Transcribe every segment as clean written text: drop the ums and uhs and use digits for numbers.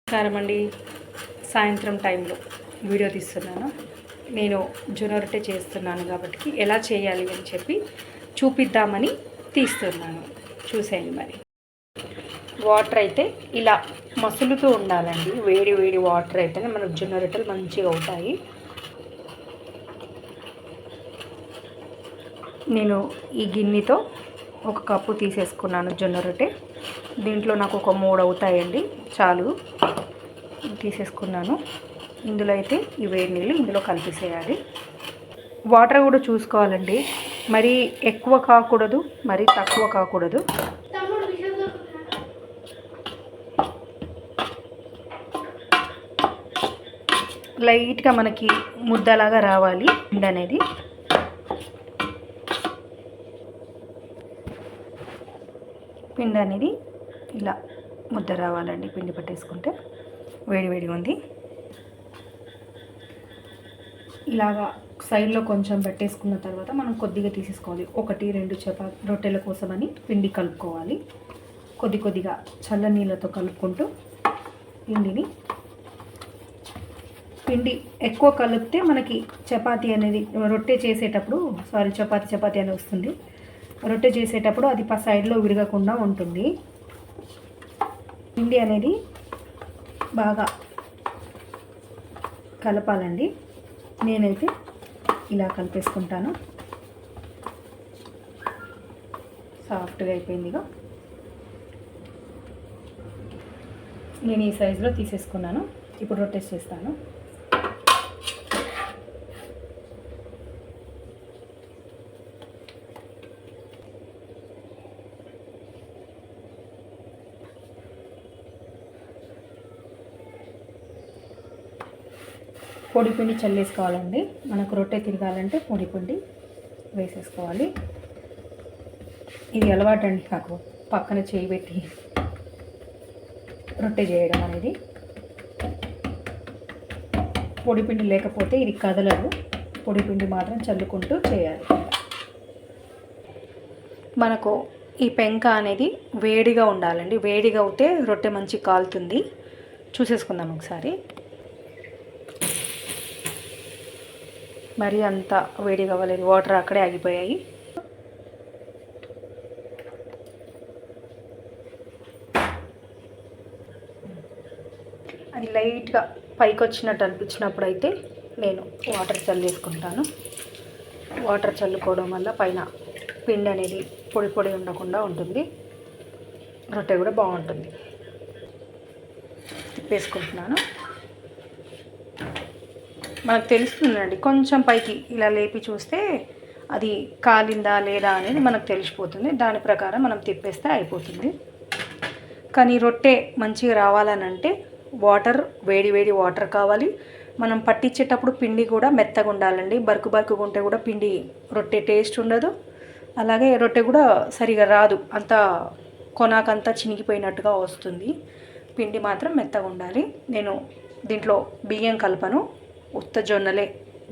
నమస్కారం అండి. సాయంత్రం టైంలో వీడియో తీస్తున్నాను. నేను జొన్న రొట్టె చేస్తున్నాను కాబట్టి ఎలా చేయాలి అని చెప్పి చూపిద్దామని తీస్తున్నాను. చూసేయండి. మరి వాటర్ అయితే ఇలా మసులుతూ ఉండాలండి. వేడి వేడి వాటర్ అయితేనే మనకు జొన్న రొట్టెలు మంచిగా అవుతాయి. నేను ఈ గిన్నెతో ఒక కప్పు తీసేసుకున్నాను జొన్న రొట్టె. దీంట్లో నాకు ఒక 3 అవుతాయండి, చాలు. తీసేసుకున్నాను. ఇందులో అయితే ఈ వేడి నీళ్ళు ఇందులో కలిపేసేయాలి. వాటర్ కూడా చూసుకోవాలండి, మరీ ఎక్కువ కాకూడదు, మరీ తక్కువ కాకూడదు. లైట్గా మనకి ముద్దలాగా రావాలి పిండి అనేది. పిండి అనేది ఇలా ముద్ద రావాలండి. పిండి పట్టేసుకుంటే వేడి వేడిగా ఉంది. ఇలాగా సైడ్లో కొంచెం పెట్టేసుకున్న తర్వాత మనం కొద్దిగా తీసేసుకోవాలి. 1-2 రొట్టెల కోసమని పిండి కలుపుకోవాలి. కొద్ది కొద్దిగా చల్ల నీళ్ళతో కలుపుకుంటూ పిండి ఎక్కువ కలిపితే మనకి చపాతీ అనేది రొట్టె చేసేటప్పుడు చపాతీ అని వస్తుంది. రొట్టె చేసేటప్పుడు అది సైడ్లో విరగకుండా ఉంటుంది. పిండి అనేది బాగా కలపాలండి. నేనైతే ఇలా కలిపేసుకుంటాను. సాఫ్ట్గా అయిపోయిందిగా. నేను ఈ సైజులో తీసేసుకున్నాను. ఇప్పుడు రొట్టెస్ చేస్తాను. పొడి పిండి చల్లేసుకోవాలండి. మనకు రొట్టె తిరగాలంటే పొడి పిండి వేసేసుకోవాలి. ఇది అలవాటు అండి నాకు, పక్కన చేయి పెట్టి రొట్టె చేయడం అనేది. పొడి పిండి లేకపోతే ఇది కదలదు. పొడి పిండి మాత్రం చల్లుకుంటూ చేయాలి. మనకు ఈ పెంక అనేది వేడిగా ఉండాలండి. వేడిగా అవుతే రొట్టె మంచి కాలుతుంది. చూసేసుకుందాం ఒకసారి. మరీ అంత వేడిగా అవ్వలేదు, వాటర్ అక్కడే ఆగిపోయాయి. అది లైట్గా పైకి వచ్చినట్టు అనిపించినప్పుడు అయితే నేను వాటర్ చల్లేసుకుంటాను. వాటర్ చల్లుకోవడం వల్ల పైన పిండి అనేది పొడి పొడి ఉండకుండా ఉంటుంది. రొట్టె కూడా బాగుంటుంది. తిప్పేసుకుంటున్నాను. మనకు తెలుస్తుందండి, కొంచెం పైకి ఇలా లేపి చూస్తే అది కాలిందా లేదా అనేది మనకు తెలిసిపోతుంది. దాని ప్రకారం మనం తిప్పేస్తే అయిపోతుంది. కానీ రొట్టె మంచిగా రావాలని అంటే వేడి వేడి వాటర్ కావాలి. మనం పట్టించేటప్పుడు పిండి కూడా మెత్తగా ఉండాలండి. బరుకుగా ఉంటే కూడా పిండి రొట్టె టేస్ట్ ఉండదు. అలాగే రొట్టె కూడా సరిగా రాదు, అంతా కొనాకంతా చినిగిపోయినట్టుగా వస్తుంది. పిండి మాత్రం మెత్తగా ఉండాలి. నేను దీంట్లో బియ్యం కలపను, ఉత్త జొన్నలే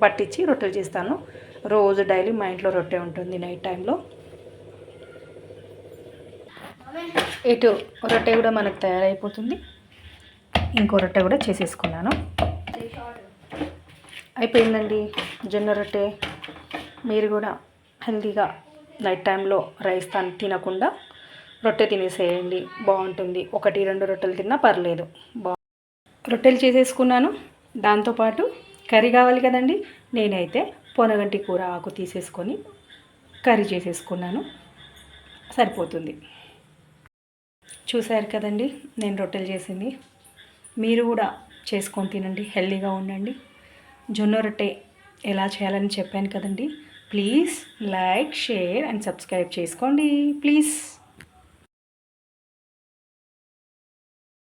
పట్టించి రొట్టెలు చేస్తాను. రోజు డైలీ మా ఇంట్లో రొట్టె ఉంటుంది నైట్ టైంలో. ఇటు రొట్టె కూడా మనకు తయారైపోతుంది. ఇంకో రొట్టె కూడా చేసేసుకున్నాను. అయిపోయిందండి జొన్న రొట్టె. మీరు కూడా హెల్తీగా నైట్ టైంలో రైస్ తినకుండా రొట్టె తినేసేయండి, బాగుంటుంది. 1-2 రొట్టెలు తిన్నా పర్లేదు. రొట్టెలు చేసేసుకున్నాను. దాంతోపాటు కర్రీ కావాలి కదండి. నేనైతే పొనగంటి కూర ఆకు తీసేసుకొని కర్రీ చేసేసుకున్నాను, సరిపోతుంది. చూశారు కదండి నేను రొట్టెలు చేసింది. మీరు కూడా చేసుకొని తినండి, హెల్తీగా ఉండండి. జొన్న రొట్టె ఎలా చేయాలని చెప్పాను కదండి. Please like, share and subscribe చేసుకోండి ప్లీజ్.